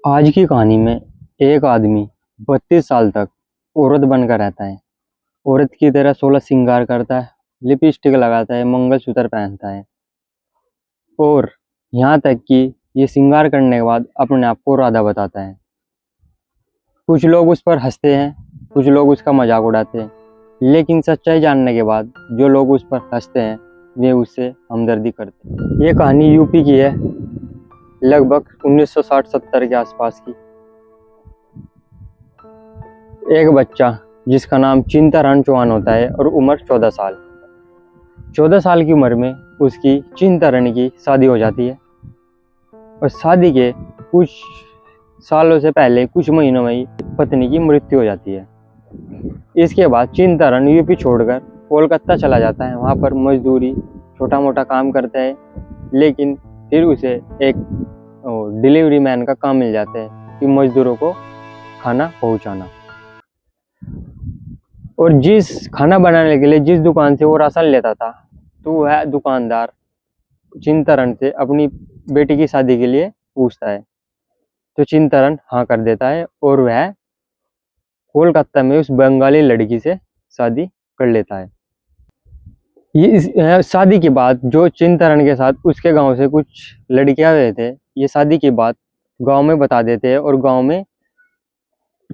आज की कहानी में एक आदमी 32 साल तक औरत बनकर रहता है। औरत की तरह 16 श्रृंगार करता है, लिपस्टिक लगाता है, मंगलसूत्र पहनता है और यहाँ तक कि ये श्रृंगार करने के बाद अपने आप को राधा बताता है। कुछ लोग उस पर हंसते हैं, कुछ लोग उसका मजाक उड़ाते हैं, लेकिन सच्चाई जानने के बाद जो लोग उस पर हंसते हैं वे उससे हमदर्दी करते हैं। ये कहानी यूपी की है, लगभग 1960-70 के आसपास की। एक बच्चा जिसका नाम चिंताराम चौहान होता है और उम्र 14 साल। 14 साल की उम्र में उसकी चिंतारानी की शादी हो जाती है और शादी के कुछ सालों से पहले, कुछ महीनों में ही पत्नी की मृत्यु हो जाती है। इसके बाद चिंताराम यूपी छोड़कर कोलकाता चला जाता है। वहाँ पर मजदूरी, छोटा मोटा काम करता है, लेकिन फिर उसे एक डिलीवरी मैन का काम मिल जाता है कि मजदूरों को खाना पहुँचाना। और जिस खाना बनाने के लिए जिस दुकान से वो राशन लेता था, तो वह दुकानदार चिंताराम से अपनी बेटी की शादी के लिए पूछता है, तो चिंताराम हाँ कर देता है और वह कोलकाता में उस बंगाली लड़की से शादी कर लेता है। ये शादी के बाद जो चिंताराम के साथ उसके गांव से कुछ लड़कियां हुए थे, ये शादी की बात गांव में बता देते हैं और गांव में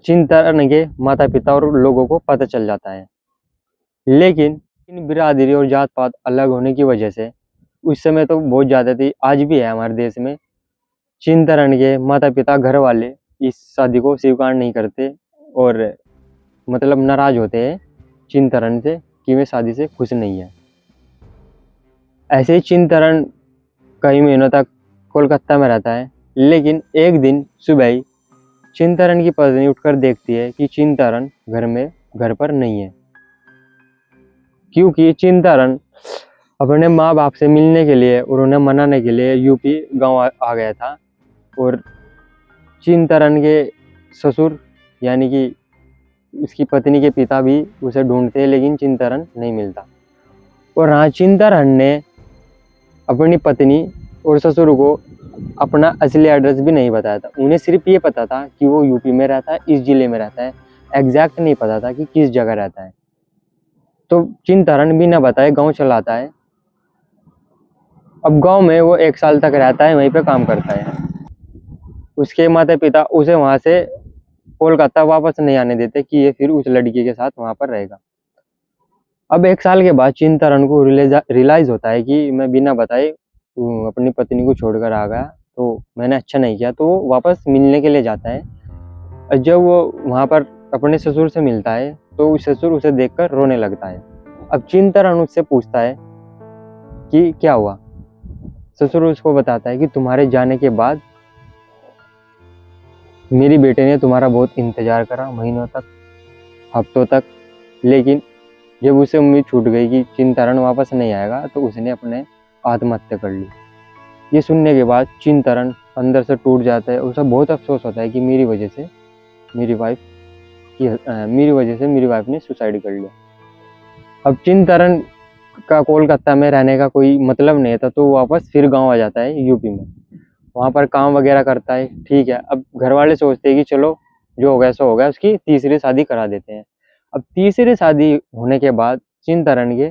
चिंताराम के माता पिता और लोगों को पता चल जाता है। लेकिन इन बिरादरी और जात पात अलग होने की वजह से उस समय तो बहुत ज़्यादा थी, आज भी है हमारे देश में, चिंताराम के माता पिता घर वाले इस शादी को स्वीकार नहीं करते और मतलब नाराज होते हैं चिंताराम से कि वे शादी से खुश नहीं है। ऐसे ही चिंताराम कई महीनों तक कोलकाता में रहता है, लेकिन एक दिन सुबह ही चिंताराम की पत्नी उठकर देखती है कि चिंताराम घर पर नहीं है, क्योंकि चिंताराम अपने माँ बाप से मिलने के लिए और उन्हें मनाने के लिए यूपी गांव आ गया था। और चिंताराम के ससुर यानी कि उसकी पत्नी के पिता भी उसे ढूंढते हैं, लेकिन चिंताराम नहीं मिलता। और हाँ, चिंताराम ने अपनी पत्नी और ससुर को अपना असली एड्रेस भी नहीं बताया था। उन्हें सिर्फ ये पता था कि वो यूपी में रहता है, इस जिले में रहता है, एग्जैक्ट नहीं पता था कि किस जगह रहता है। तो चिंताराम बिना बताए गांव चला आता है। अब गांव में वो 1 साल तक रहता है, वहीं पे काम करता है। उसके माता पिता उसे वहां से कोलकाता वापस नहीं आने देते कि ये फिर उस लड़की के साथ वहां पर रहेगा। अब 1 साल के बाद चिंताराम को रियलाइज होता है कि मैं बिना बताए अपनी पत्नी को छोड़कर आ गया, तो मैंने अच्छा नहीं किया। तो वो वापस मिलने के लिए जाता है और जब वो वहां पर अपने ससुर से मिलता है तो ससुर उसे देखकर रोने लगता है। अब चिंताराम उससे पूछता है कि क्या हुआ। ससुर उसको बताता है कि तुम्हारे जाने के बाद मेरी बेटे ने तुम्हारा बहुत इंतजार करा, महीनों तक, हफ्तों तक, लेकिन जब उसे उम्मीद छूट गई कि चिंताराम वापस नहीं आएगा, तो उसने अपने आत्महत्या कर ली। ये सुनने के बाद चिंताराम अंदर से टूट जाता है। उसे बहुत अफसोस होता है कि मेरी वजह से मेरी वाइफ ने सुसाइड कर लिया। अब चिंताराम का कोलकाता में रहने का कोई मतलब नहीं था, तो वापस फिर गांव आ जाता है यूपी में। वहाँ पर काम वगैरह करता है, ठीक है। अब घर वाले सोचते हैं कि चलो जो हो गया सो हो गया, उसकी तीसरी शादी करा देते हैं। अब तीसरी शादी होने के बाद चिंताराम के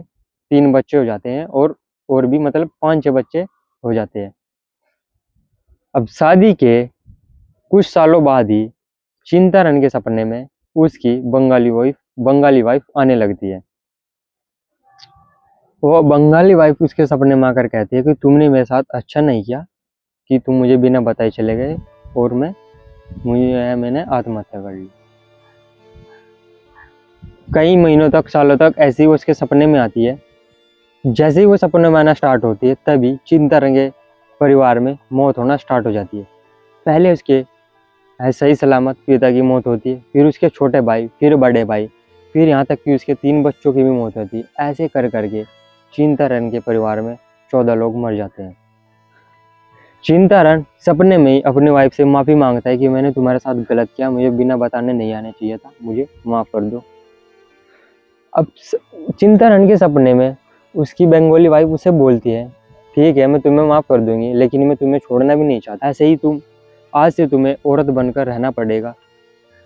3 बच्चे हो जाते हैं और भी मतलब 5-6 बच्चे हो जाते हैं। अब शादी के कुछ सालों बाद ही चिंताराम के सपने में उसकी बंगाली वाइफ आने लगती है। वो बंगाली वाइफ उसके सपने में आकर कहती है कि तुमने मेरे साथ अच्छा नहीं किया कि तुम मुझे बिना बताए चले गए और मैंने आत्महत्या कर ली। कई महीनों तक, सालों तक ऐसे ही वो उसके सपने में आती है। जैसे ही वो सपने में आना स्टार्ट होती है, तभी चिंताराम के परिवार में मौत होना स्टार्ट हो जाती है। पहले उसके सही सलामत पिता की मौत होती है, फिर उसके छोटे भाई, फिर बड़े भाई, फिर यहाँ तक कि उसके 3 बच्चों की भी मौत होती है। ऐसे कर करके चिंताराम के परिवार में 14 लोग मर जाते हैं। चिंताराम सपने में ही अपनी वाइफ से माफ़ी मांगता है कि मैंने तुम्हारे साथ गलत किया, मुझे बिना बताने नहीं आना चाहिए था, मुझे माफ़ कर दो। अब चिंताराम के सपने में उसकी बंगाली वाइफ उसे बोलती है, ठीक है मैं तुम्हें माफ़ कर दूंगी, लेकिन मैं तुम्हें छोड़ना भी नहीं चाहता। ऐसे ही तुम आज से तुम्हें औरत बनकर रहना पड़ेगा।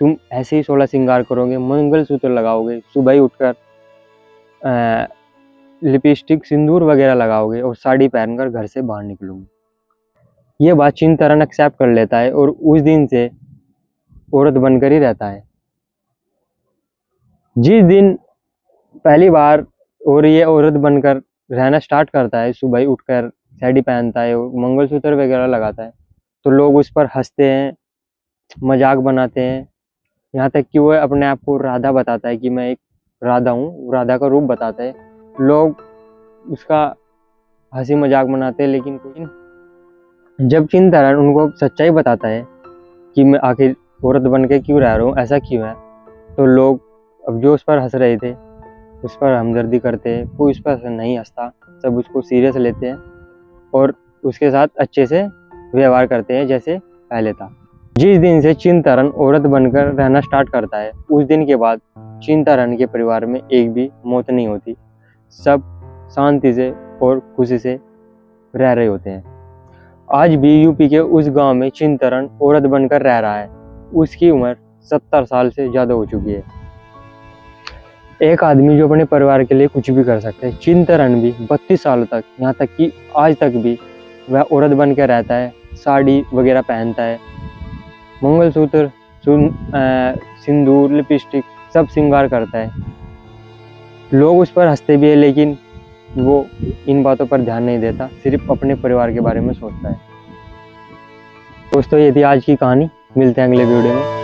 तुम ऐसे ही 16 श्रृंगार करोगे, मंगलसूत्र लगाओगे, सुबह ही उठकर लिपस्टिक सिंदूर वगैरह लगाओगे और साड़ी पहनकर घर से बाहर निकलोगे। ये बात चिंतन एक्सेप्ट कर लेता है और उस दिन से औरत बनकर ही रहता है। जिस दिन पहली बार और ये औरत बनकर रहना स्टार्ट करता है, सुबह ही उठकर साड़ी पहनता है और मंगलसूत्र वगैरह लगाता है, तो लोग उस पर हंसते हैं, मजाक बनाते हैं। यहाँ तक कि वो अपने आप को राधा बताता है कि मैं एक राधा हूँ, राधा का रूप बताता है। लोग उसका हंसी मजाक बनाते हैं, लेकिन जब चिंतन उनको सच्चाई बताता है कि मैं आखिर औरत बन के क्यों रह रहा हूँ, ऐसा क्यों है, तो लोग अब जो उस पर हंस रहे थे उस पर हमदर्दी करते हैं, कोई उस पर नहीं हंसता, सब उसको सीरियस लेते हैं और उसके साथ अच्छे से व्यवहार करते हैं जैसे पहले था। जिस दिन से चिंतन औरत बनकर रहना स्टार्ट करता है, उस दिन के बाद चिंतन के परिवार में एक भी मौत नहीं होती, सब शांति से और खुशी से रह रहे होते हैं। आज भी यूपी के उस गांव में चिंतन औरत बनकर रह रहा है। उसकी उम्र 70 साल से ज़्यादा हो चुकी है। एक आदमी जो अपने परिवार के लिए कुछ भी कर सकता है, चिंतन भी 32 साल तक, यहाँ तक कि आज तक भी वह औरत बन के रहता है, साड़ी वगैरह पहनता है, मंगलसूत्र, सिंदूर, लिपस्टिक सब श्रृंगार करता है। लोग उस पर हंसते भी है, लेकिन वो इन बातों पर ध्यान नहीं देता, सिर्फ अपने परिवार के बारे में सोचता है। दोस्तों, ये थी आज की कहानी। मिलते हैं अगले वीडियो में।